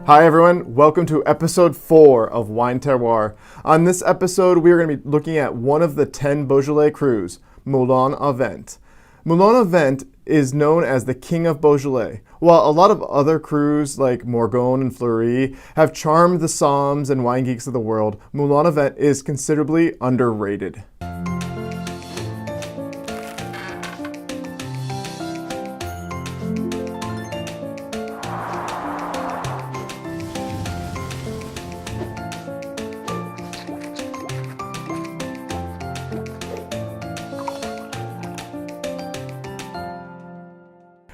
Hi everyone, welcome to episode 4 of Wine Terroir. On this episode, we are going to be looking at one of the 10 Beaujolais crus, Moulin-a-Vent. Moulin-a-Vent is known as the King of Beaujolais. While a lot of other crus like Morgon and Fleury have charmed the somms and wine geeks of the world, Moulin-a-Vent is considerably underrated.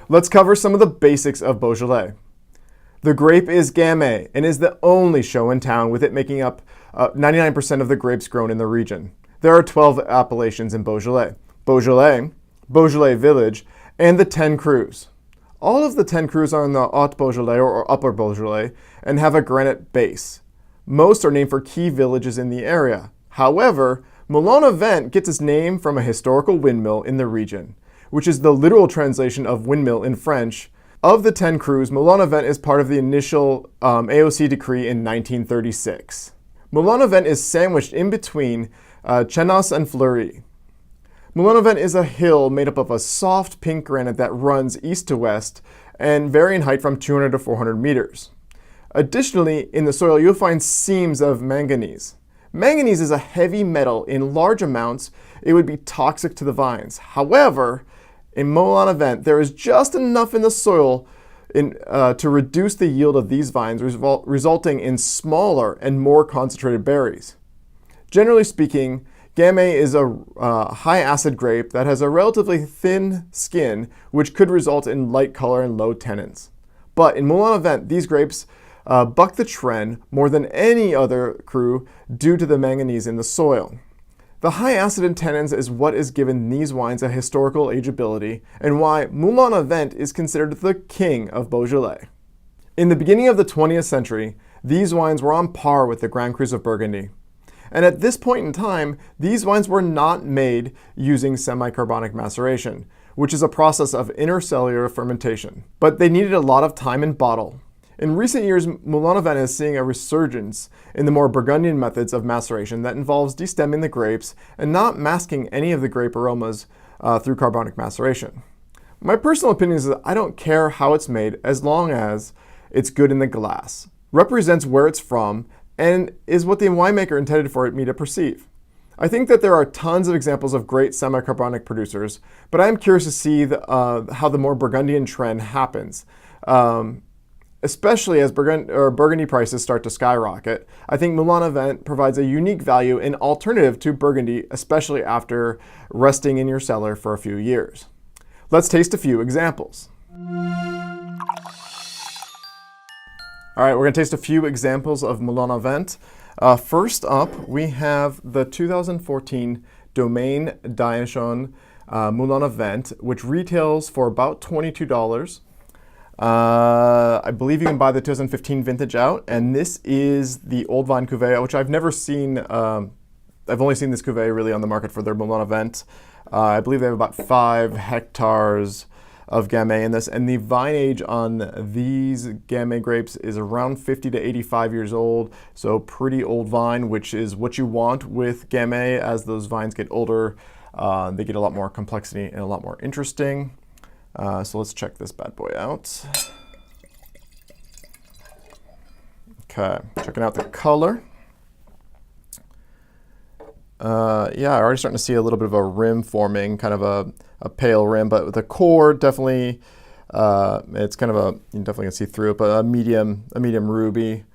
Let's cover some of the basics of Beaujolais. The grape is Gamay and is the only show in town, with it making up 99% of the grapes grown in the region. There are 12 appellations in Beaujolais: Beaujolais, Beaujolais Village, and the 10 crus. All of the 10 crus are in the Haute Beaujolais or Upper Beaujolais and have a granite base. Most are named for key villages in the area. However, Moulin-a-Vent gets its name from a historical windmill in the region, which is the literal translation of windmill in French. Of the 10 crus, Moulin-a-Vent is part of the initial AOC decree in 1936. Moulin-a-Vent is sandwiched in between Chenas and Fleury. Moulin-a-Vent is a hill made up of a soft pink granite that runs east to west and vary in height from 200 to 400 meters. Additionally, in the soil you'll find seams of manganese. Manganese is a heavy metal. In large amounts, it would be toxic to the vines. However, in Moulin-a-Vent, there is just enough in the soil to reduce the yield of these vines, resulting in smaller and more concentrated berries. Generally speaking, Gamay is a high-acid grape that has a relatively thin skin, which could result in light color and low tannins. But in Moulin-a-Vent, these grapes buck the trend more than any other cru due to the manganese in the soil. The high acid and tannins is what has given these wines a historical ageability, and why Moulin-a-Vent is considered the king of Beaujolais. In the beginning of the 20th century, these wines were on par with the Grand Crus of Burgundy. And at this point in time, these wines were not made using semi-carbonic maceration, which is a process of intercellular fermentation, but they needed a lot of time in bottle. In recent years, Moulin-a-Vent is seeing a resurgence in the more Burgundian methods of maceration that involves destemming the grapes and not masking any of the grape aromas through carbonic maceration. My personal opinion is that I don't care how it's made as long as it's good in the glass, represents where it's from, and is what the winemaker intended for me to perceive. I think that there are tons of examples of great semi-carbonic producers, but I am curious to see how the more Burgundian trend happens. Especially as Burgundy prices start to skyrocket. I think Moulin-a-Vent provides a unique value and alternative to Burgundy, especially after resting in your cellar for a few years. Let's taste a few examples. All right, we're gonna taste a few examples of Moulin-a-Vent. First up, we have the 2014 Domaine Diane Moulin-a-Vent, which retails for about $22. I believe you can buy the 2015 vintage out, and this is the Old Vine Cuvée, which I've never seen. I've only seen this Cuvée really on the market for their Moulin-a-Vent. I believe they have about 5 hectares of Gamay in this, and the vine age on these Gamay grapes is around 50 to 85 years old, so pretty old vine, which is what you want with Gamay. As those vines get older, they get a lot more complexity and a lot more interesting. So let's check this bad boy out. Okay, checking out the color. Yeah, already starting to see a little bit of a rim forming, kind of a pale rim, but the core definitely, it's kind of you definitely can see through it, but a medium ruby.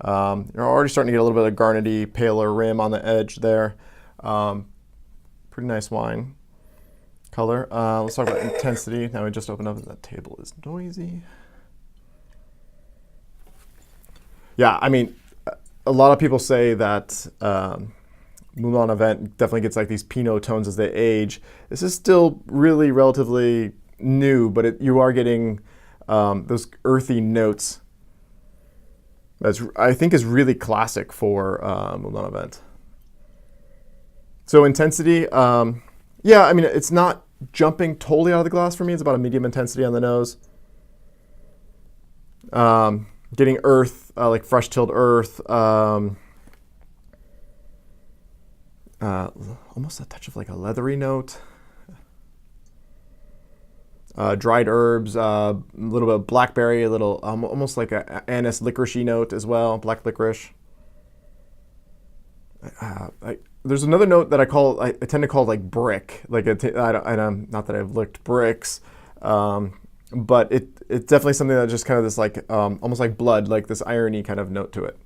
You're already starting to get a little bit of garnety, paler rim on the edge there. Pretty nice wine. Color. Let's talk about intensity. Now we just opened up, that table is noisy. Yeah, I mean, a lot of people say that Moulin-a-Vent definitely gets like these Pinot tones as they age. This is still really relatively new, but you are getting those earthy notes. That's, I think, is really classic for Moulin-a-Vent. So intensity, yeah, I mean, it's not jumping totally out of the glass for me. It's about a medium intensity on the nose. Getting earth, like fresh tilled earth. Almost a touch of like a leathery note. Dried herbs, a little bit of blackberry, a little almost like a anise licoricey note as well, black licorice. There's another note that I tend to call like brick, like not that I've licked bricks, but it's definitely something that just kind of this like almost like blood, like this irony kind of note to it.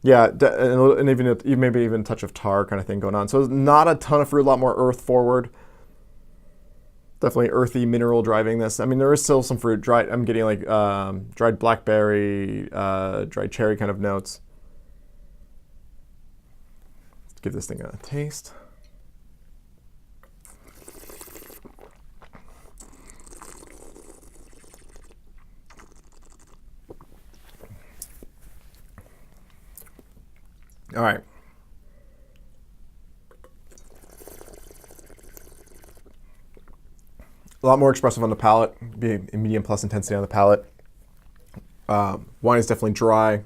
Yeah, and even maybe even a touch of tar kind of thing going on. So not a ton of fruit, a lot more earth forward. Definitely earthy mineral driving this. I mean, there is still some fruit. Dried. I'm getting like dried blackberry, dried cherry kind of notes. Let's give this thing a taste. All right. A lot more expressive on the palate, being medium plus intensity on the palate. Wine is definitely dry.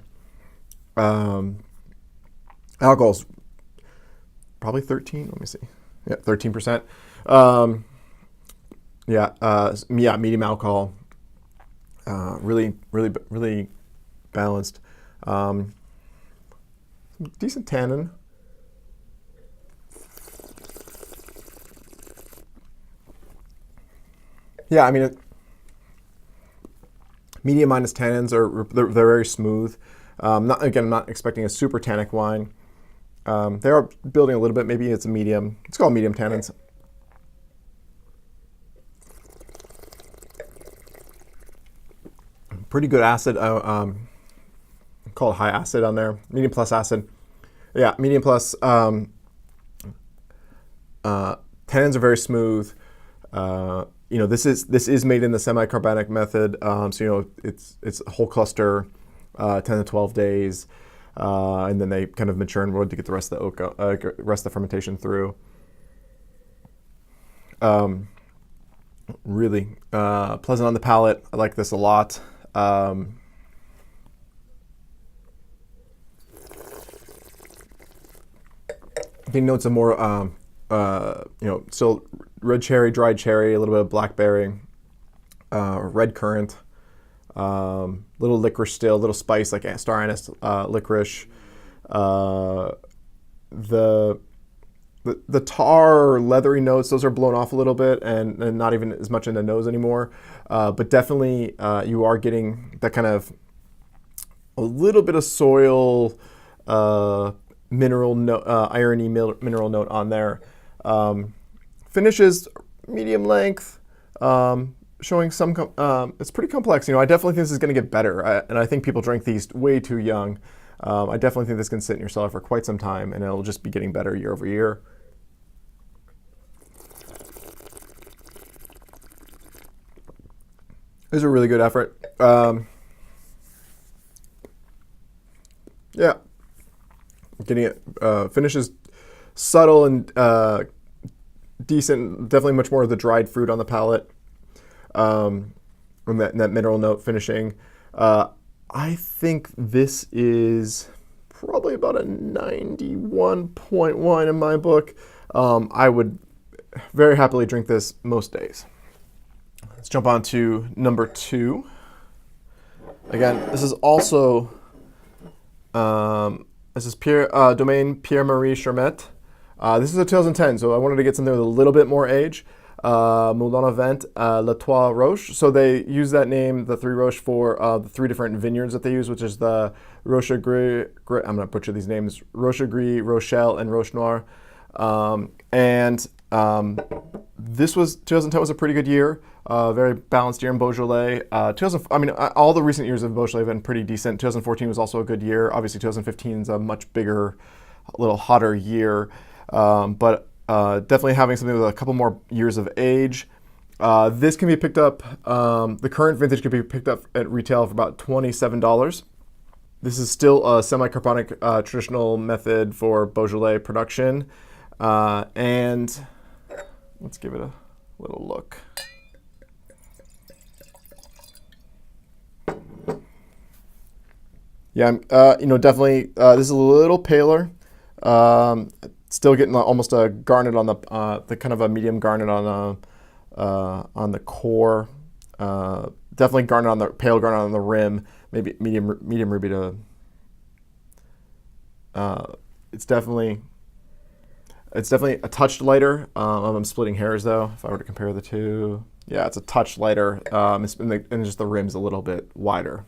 Alcohol's probably 13. Let me see. Yeah, 13%. Medium alcohol. Really balanced. Decent tannin. Yeah, I mean, medium minus tannins they're very smooth. I'm not expecting a super tannic wine. They are building a little bit. Maybe it's a medium. It's called medium tannins. Pretty good acid. Call it high acid on there. Medium plus acid. Yeah, medium plus. Tannins are very smooth. This is made in the semi-carbonic method. So it's a whole cluster, 10 to 12 days, and then they kind of mature in wood to get the rest of the fermentation through. Really pleasant on the palate. I like this a lot. Getting notes of more, still red cherry, dried cherry, a little bit of blackberry, red currant, little licorice still, little spice like star anise, licorice. The tar leathery notes, those are blown off a little bit and not even as much in the nose anymore. But definitely you are getting that kind of a little bit of soil, mineral note, irony mineral note on there. Finishes medium length, showing some. It's pretty complex. I definitely think this is going to get better, and I think people drink these way too young. I definitely think this can sit in your cellar for quite some time, and it'll just be getting better year over year. It's a really good effort. Yeah. Getting it finishes subtle and decent. Definitely much more of the dried fruit on the palate. And that mineral note finishing. I think this is probably about a 91.1 in my book. I would very happily drink this most days. Let's jump on to number 2. Again, this is also Domaine Pierre Marie Chermette. This is a 2010, so I wanted to get something with a little bit more age. Moulin-a-Vent Les Trois Roches. So they use that name, the Three Roches, for the 3 different vineyards that they use, which is the Roche Gris, I'm going to butcher these names, Roche Gris, Rochelle, and Roche Noir. This was 2010 was a pretty good year, very balanced year in Beaujolais. All the recent years of Beaujolais have been pretty decent. 2014 was also a good year. Obviously, 2015 is a much bigger, a little hotter year, but definitely having something with a couple more years of age. This can be picked up. The current vintage can be picked up at retail for about $27. This is still a semi-carbonic traditional method for Beaujolais production, and let's give it a little look. Yeah, definitely. This is a little paler. Still getting almost a garnet on the kind of a medium garnet on the core. Definitely garnet on the pale garnet on the rim. Maybe medium ruby to. It's definitely a touch lighter. I'm splitting hairs though. If I were to compare the two, yeah, it's a touch lighter. And just the rim's a little bit wider.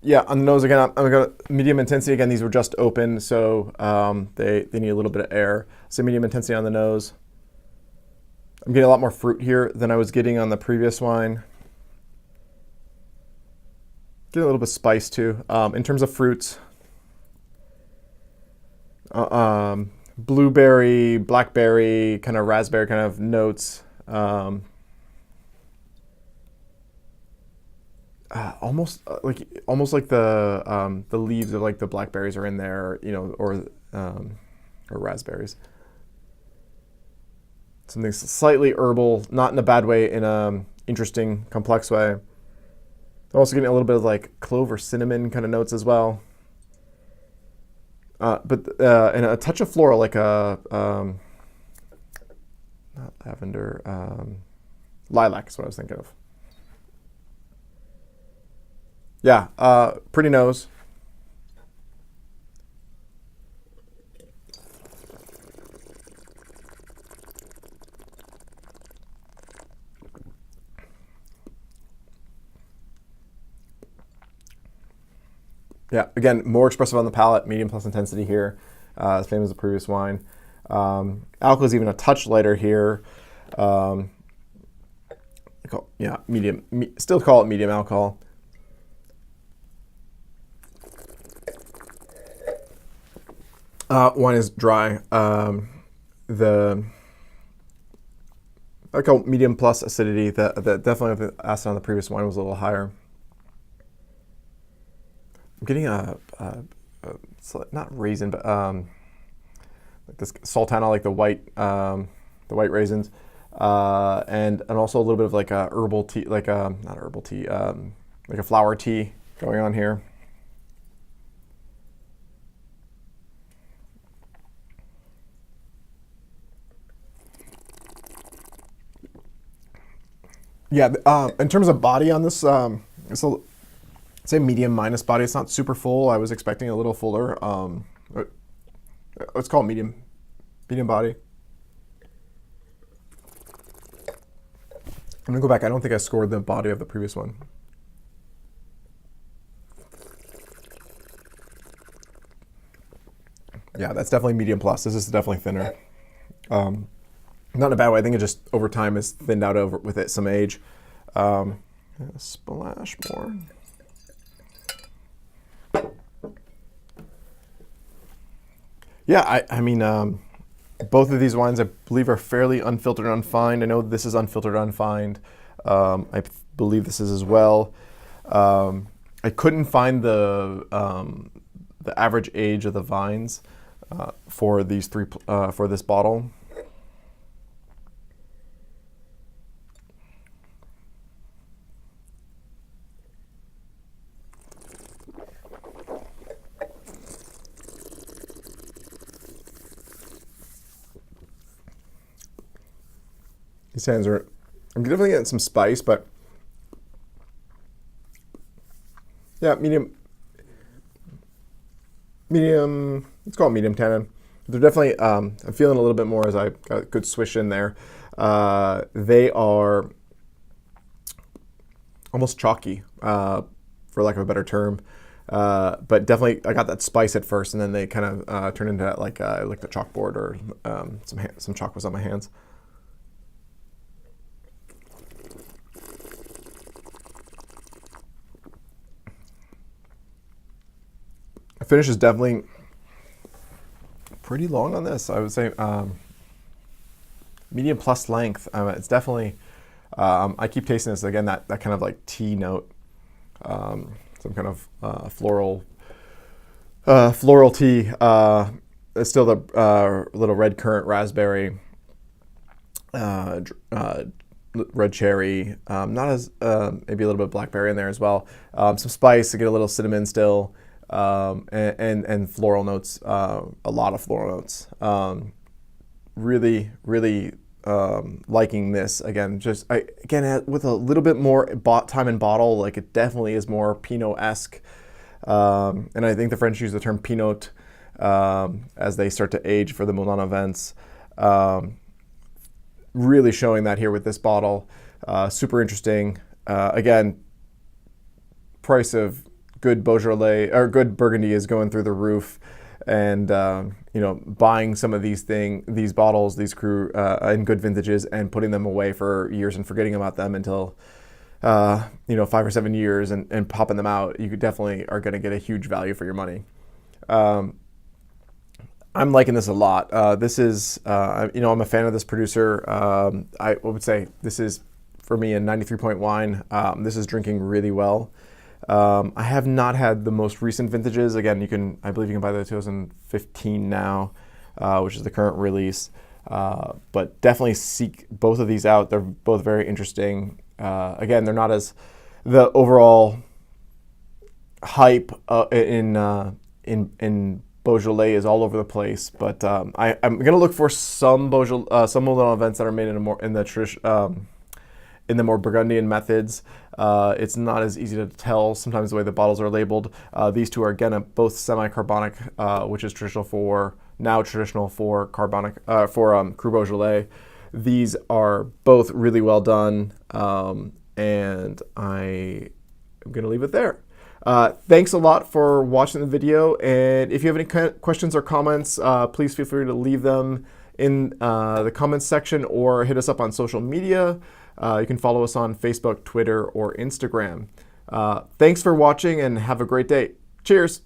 Yeah, on the nose again, I'm going to medium intensity. Again, these were just open, so they need a little bit of air. So medium intensity on the nose. I'm getting a lot more fruit here than I was getting on the previous wine. Getting a little bit of spice too. In terms of fruits, blueberry, blackberry, kind of raspberry kind of notes. Almost like the leaves of like the blackberries are in there, or raspberries. Something slightly herbal, not in a bad way, in a interesting, complex way. I'm also getting a little bit of like clove or cinnamon kind of notes as well. And a touch of floral, like a not lavender, lilac is what I was thinking of. Yeah, pretty nose. Yeah, again, more expressive on the palate, medium plus intensity here, same as the previous wine. Alcohol is even a touch lighter here. Medium. Still call it medium alcohol. Wine is dry. I call medium plus acidity. That definitely the acid on the previous wine was a little higher. I'm getting not raisin, but like this sultana, like the white raisins, and also a little bit of like a herbal tea, like a not herbal tea, like a flower tea going on here. Yeah, in terms of body on this, it's say medium minus body. It's not super full. I was expecting a little fuller. Let's call it medium body. I'm gonna go back. I don't think I scored the body of the previous one. Yeah, that's definitely medium plus. This is definitely thinner. Not in a bad way. I think it just over time is thinned out over with it some age. Splash more. Yeah, I mean, both of these wines I believe are fairly unfiltered and unfined. I know this is unfiltered and unfined. I believe this is as well. I couldn't find the average age of the vines for these for this bottle. These hands are, I'm definitely getting some spice, but yeah, medium, let's call it medium tannin. They're definitely, I'm feeling a little bit more as I got a good swish in there. They are almost chalky, for lack of a better term. But definitely, I got that spice at first, and then they kind of turn into like the chalkboard or some chalk was on my hands. The finish is definitely pretty long on this. I would say medium plus length. It's definitely. I keep tasting this again. That kind of like tea note, some kind of floral tea. It's still the little red currant raspberry. red cherry, not as maybe a little bit of blackberry in there as well. Some spice to get a little cinnamon still, and floral notes, a lot of floral notes. Really, really liking this again. Again with a little bit more time in bottle, like it definitely is more Pinot-esque. And I think the French use the term Pinot as they start to age for the Moulin-a-Vents. Really showing that here with this bottle. Super interesting. Again, price of good Beaujolais or good Burgundy is going through the roof, and buying some of these bottles, these Cru in good vintages, and putting them away for years and forgetting about them until 5 or 7 years, and popping them out, you definitely are going to get a huge value for your money. I'm liking this a lot. This is, I'm a fan of this producer. I would say this is, for me, a 93-point wine. This is drinking really well. I have not had the most recent vintages. Again, I believe you can buy the 2015 now, which is the current release. But definitely seek both of these out. They're both very interesting. Again, they're not as the overall hype in Beaujolais is all over the place, but I'm gonna look for some Moulin-a-Vents that are made in the more Burgundian methods. It's not as easy to tell sometimes the way the bottles are labeled. These two are again both semi-carbonic, which is traditional for carbonic Cru Beaujolais. These are both really well done, and I am gonna leave it there. Thanks a lot for watching the video, and if you have any questions or comments, please feel free to leave them in the comments section or hit us up on social media. You can follow us on Facebook, Twitter, or Instagram. Thanks for watching, and have a great day. Cheers!